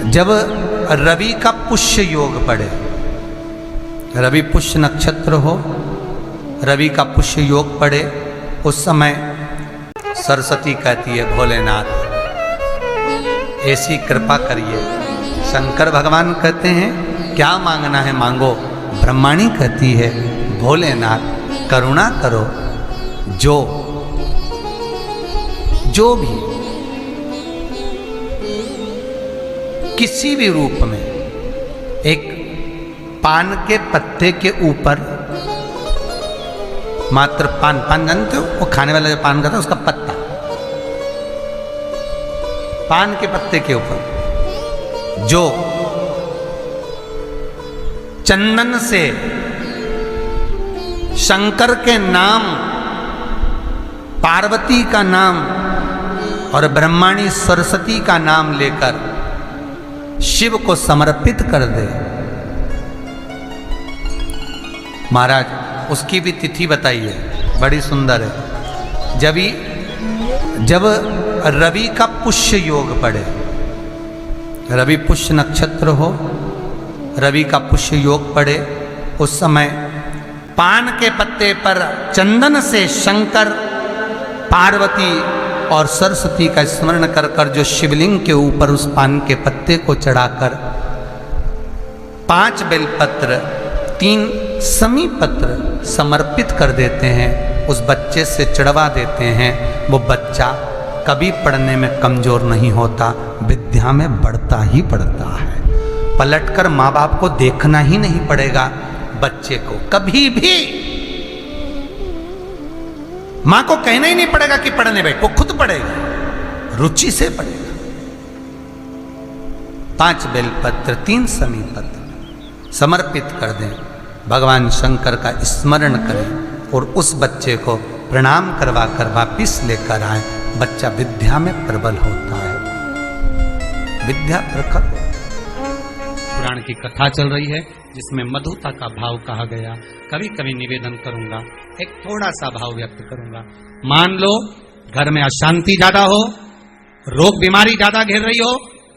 जब रवि का पुष्य योग पड़े, रवि पुष्य नक्षत्र हो, रवि का पुष्य योग पड़े, उस समय सरस्वती कहती है भोलेनाथ ऐसी कृपा करिए। शंकर भगवान कहते हैं क्या मांगना है मांगो। ब्रह्माणी कहती है भोलेनाथ करुणा करो, जो भी किसी भी रूप में एक पान के पत्ते के ऊपर, मात्र पान जानते हो, वो खाने वाला जो पान खाता है उसका पत्ता, पान के पत्ते के ऊपर जो चंदन से शंकर के नाम, पार्वती का नाम और ब्रह्माणी सरस्वती का नाम लेकर शिव को समर्पित कर दे, महाराज उसकी भी तिथि बताइए, बड़ी सुंदर है। जब रवि का पुष्य योग पड़े, रवि पुष्य नक्षत्र हो, रवि का पुष्य योग पड़े, उस समय पान के पत्ते पर चंदन से शंकर, पार्वती और सरस्वती का स्मरण कर कर जो शिवलिंग के ऊपर उस पान के पत्ते को चढ़ाकर 5 बेलपत्र 3 समी पत्र समर्पित कर देते हैं, उस बच्चे से चढ़वा देते हैं, वो बच्चा कभी पढ़ने में कमजोर नहीं होता, विद्या में बढ़ता ही बढ़ता है। पलटकर माँ बाप को देखना ही नहीं पड़ेगा बच्चे को, कभी भी मां को कहना ही नहीं पड़ेगा कि पढ़ने बैठ, वो खुद पढ़ेगा, रुचि से पढ़ेगा। 5 बेलपत्र 3 समी पत्र समर्पित कर दें, भगवान शंकर का स्मरण करें और उस बच्चे को प्रणाम करवा कर वापिस लेकर आए, बच्चा विद्या में प्रबल होता है, विद्या प्रखर। पुराण की कथा चल रही है जिसमें मधुता का भाव कहा गया। कभी कभी निवेदन करूंगा, एक थोड़ा सा भाव व्यक्त करूंगा। मान लो घर में अशांति ज्यादा हो, रोग बीमारी ज्यादा घेर रही हो,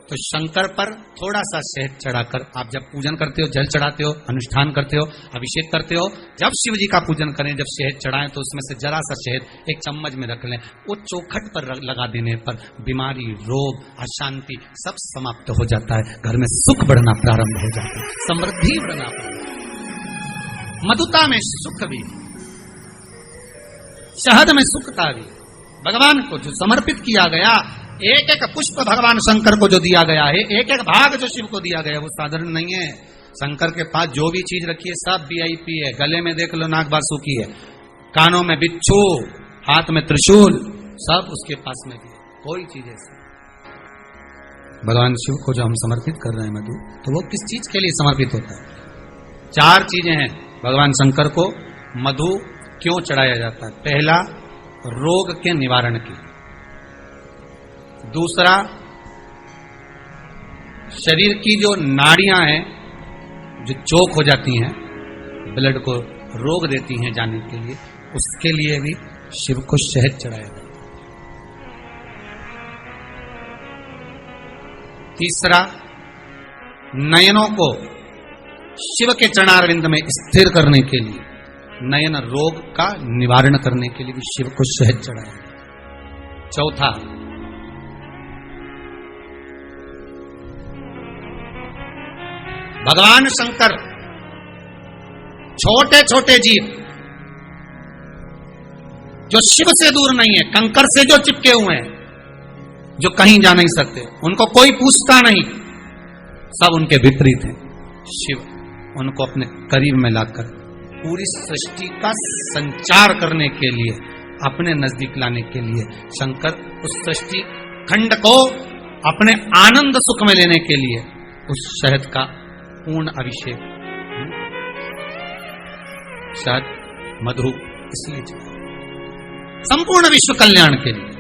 तो शंकर पर थोड़ा सा शहद चढ़ाकर आप जब पूजन करते हो, जल चढ़ाते हो, अनुष्ठान करते हो, अभिषेक करते हो, जब शिव जी का पूजन करें, जब शहद चढ़ाएं तो उसमें से जरा सा शहद एक चम्मच में रख लें, वो चौखट पर लगा देने पर बीमारी, रोग, अशांति सब समाप्त हो जाता है, घर में सुख बढ़ना प्रारंभ हो जाता है, समृद्धि बढ़ना प्रारंभ। मधुता में सुख भी, शहद में सुखता भी, भगवान को जो समर्पित किया गया, एक एक पुष्प भगवान शंकर को जो दिया गया है, एक एक भाग जो शिव को दिया गया है, वो साधारण नहीं है। शंकर के पास जो भी चीज रखी है सब वीआईपी है। गले में देख लो नाग बासुकी है, कानों में बिच्छू, हाथ में त्रिशूल, सब उसके पास में भी, कोई चीज ऐसी। भगवान शिव को जो हम समर्पित कर रहे हैं मधु, तो वो किस चीज के लिए समर्पित होता है? 4 चीजें हैं भगवान शंकर को मधु क्यों चढ़ाया जाता है। पहला, रोग के निवारण की। दूसरा, शरीर की जो नाड़ियां हैं जो चोक हो जाती हैं, ब्लड को रोक देती हैं जाने के लिए, उसके लिए भी शिव को शहद चढ़ाया जाता है। तीसरा, नयनों को शिव के चरणारविंद में स्थिर करने के लिए, नयन रोग का निवारण करने के लिए भी शिव को शहद चढ़ाया जाता है। चौथा, भगवान शंकर छोटे छोटे जीव जो शिव से दूर नहीं है, कंकर से जो चिपके हुए हैं, जो कहीं जा नहीं सकते, उनको कोई पूछता नहीं, सब उनके विपरीत हैं, शिव उनको अपने करीब में लाकर पूरी सृष्टि का संचार करने के लिए, अपने नजदीक लाने के लिए, शंकर उस सृष्टि खंड को अपने आनंद सुख में लेने के लिए उस शहद का पूर्ण अभिषेक, शहद मधु इसलिए संपूर्ण विश्व कल्याण के लिए।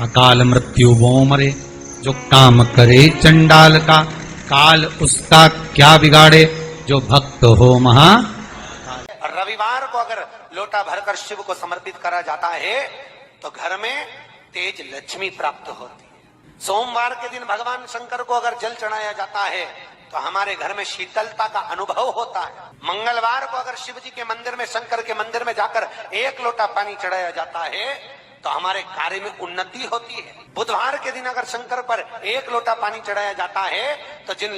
अकाल मृत्यु वो मरे जो काम करे चंडाल का, काल उसका क्या बिगाड़े जो भक्त हो महा। रविवार को अगर लोटा भरकर शिव को समर्पित करा जाता है तो घर में तेज लक्ष्मी प्राप्त होती है, सोमवार के दिन भगवान शंकर को अगर जल चढ़ाया जाता है तो हमारे घर में शीतलता का अनुभव होता है। मंगलवार को अगर शिव जी के मंदिर में, शंकर के मंदिर में जाकर 1 लोटा पानी चढ़ाया जाता है तो हमारे कार्य में उन्नति होती है। बुधवार के दिन अगर शंकर पर 1 लोटा पानी चढ़ाया जाता है तो जिन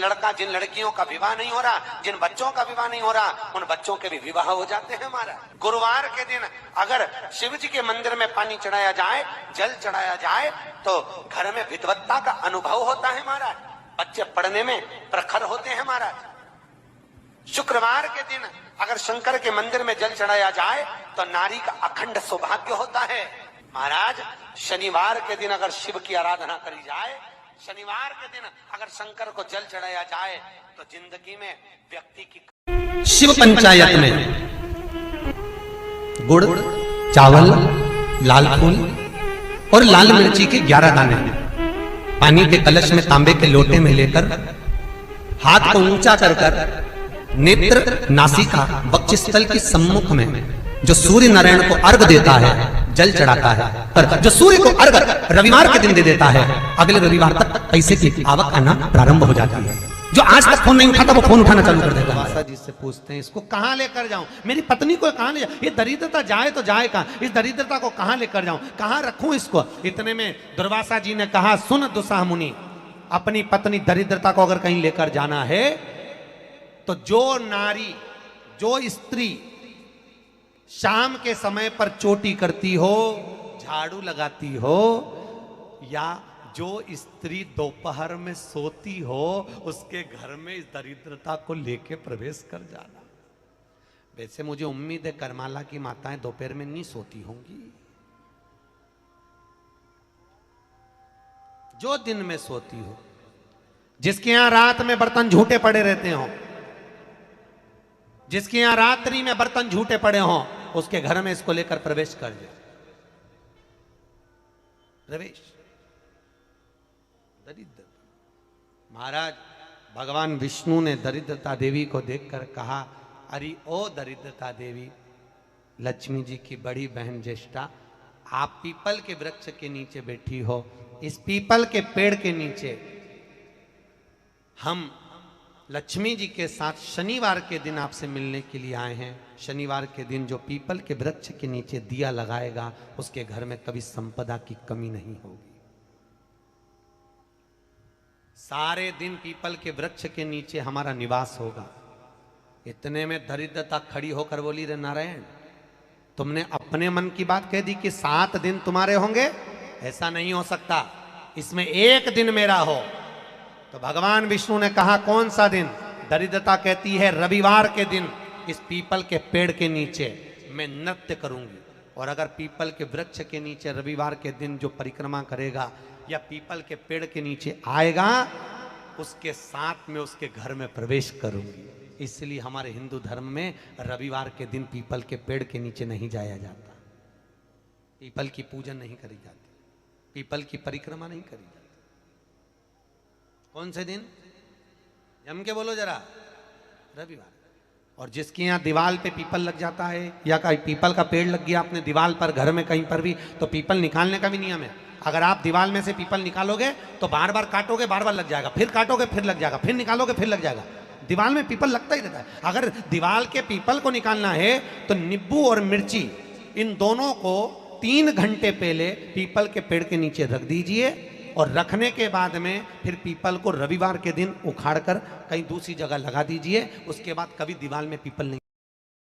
लड़कियों का विवाह नहीं हो रहा, जिन बच्चों का विवाह नहीं हो रहा, उन बच्चों के भी विवाह हो जाते हैं हमारा। गुरुवार के दिन अगर शिव जी के मंदिर में पानी चढ़ाया जाए, जल चढ़ाया जाए तो घर में विद्वत्ता का अनुभव होता है हमारा, बच्चे पढ़ने में प्रखर होते हैं महाराज। शुक्रवार के दिन अगर शंकर के मंदिर में जल चढ़ाया जाए तो नारी का अखंड सौभाग्य होता है महाराज। शनिवार के दिन अगर शिव की आराधना करी जाए, शनिवार के दिन अगर शंकर को जल चढ़ाया जाए तो जिंदगी में व्यक्ति की शिव पंचायत में गुड़, चावल, लाल फूल और लाल मिर्ची के 11 दाने पानी के कलश में तांबे के लोटे में लेकर हाथ को ऊंचा कर कर नेत्र, नासिका, वक्षस्थल के सम्मुख में जो सूर्य नारायण को अर्घ देता है, जल चढ़ाता है, पर जो सूर्य को अर्घ रविवार के दिन दे देता है, अगले रविवार तक पैसे की आवक आना प्रारंभ हो जाती है। जो आज तक फोन नहीं उठाता वो फोन उठाना चालू कर देगा। दुर्वासा जी से पूछते हैं इसको कहां लेकर जाऊं, मेरी पत्नी को कहां ले जाऊं, ये दरिद्रता जाए तो जाए कहां, इस दरिद्रता को कहां लेकर जाऊं, कहां रखूं इसको। इतने में दुर्वासा जी ने कहा, सुन दुस्साह मुनि, अपनी पत्नी दरिद्रता को अगर कहीं लेकर जाना है तो जो नारी, जो स्त्री शाम के समय पर चोटी करती हो, झाड़ू लगाती हो, या जो स्त्री दोपहर में सोती हो, उसके घर में इस दरिद्रता को लेके प्रवेश कर जाना। वैसे मुझे उम्मीद है करमाला की माताएं दोपहर में नहीं सोती होंगी, जो दिन में सोती हो, जिसके यहां रात में बर्तन झूठे पड़े रहते हो, जिसके यहां रात्रि में बर्तन झूठे पड़े हों, उसके घर में इसको लेकर प्रवेश कर जाए। प्रवेश दरिद्र महाराज, भगवान विष्णु ने दरिद्रता देवी को देखकर कहा, अरे ओ दरिद्रता देवी, लक्ष्मी जी की बड़ी बहन ज्येष्ठा, आप पीपल के वृक्ष के नीचे बैठी हो, इस पीपल के पेड़ के नीचे हम लक्ष्मी जी के साथ शनिवार के दिन आपसे मिलने के लिए आए हैं। शनिवार के दिन जो पीपल के वृक्ष के नीचे दिया लगाएगा, उसके घर में कभी संपदा की कमी नहीं होगी। सारे दिन पीपल के वृक्ष के नीचे हमारा निवास होगा। इतने में दरिद्रता खड़ी होकर बोली, रे नारायण, तुमने अपने मन की बात कह दी कि 7 दिन तुम्हारे होंगे, ऐसा नहीं हो सकता, इसमें 1 दिन मेरा हो। तो भगवान विष्णु ने कहा, कौन सा दिन? दरिद्रता कहती है, रविवार के दिन इस पीपल के पेड़ के नीचे मैं नृत्य करूंगी, और अगर पीपल के वृक्ष के नीचे रविवार के दिन जो परिक्रमा करेगा या पीपल के पेड़ के नीचे आएगा, उसके साथ में उसके घर में प्रवेश करूंगी। इसलिए हमारे हिंदू धर्म में रविवार के दिन पीपल के पेड़ के नीचे नहीं जाया जाता, पीपल की पूजन नहीं करी जाती, पीपल की परिक्रमा नहीं करी जाती। कौन से दिन? जम के बोलो जरा, रविवार। और जिसके यहाँ दीवार पे पीपल लग जाता है, या कहीं पीपल का पेड़ लग गया अपने दीवार पर, घर में कहीं पर भी, तो पीपल निकालने का भी नियम है। अगर आप दीवार में से पीपल निकालोगे तो बार बार काटोगे, बार बार लग जाएगा, फिर काटोगे फिर लग जाएगा, फिर निकालोगे फिर लग जाएगा। दीवार में पीपल लगता ही रहता है। अगर दीवार के पीपल को निकालना है तो नींबू और मिर्ची, इन दोनों को 3 घंटे पहले पीपल के पेड़ के नीचे रख दीजिए, और रखने के बाद में फिर पीपल को रविवार के दिन उखाड़कर कहीं दूसरी जगह लगा दीजिए। उसके बाद कभी दीवार में पीपल नहीं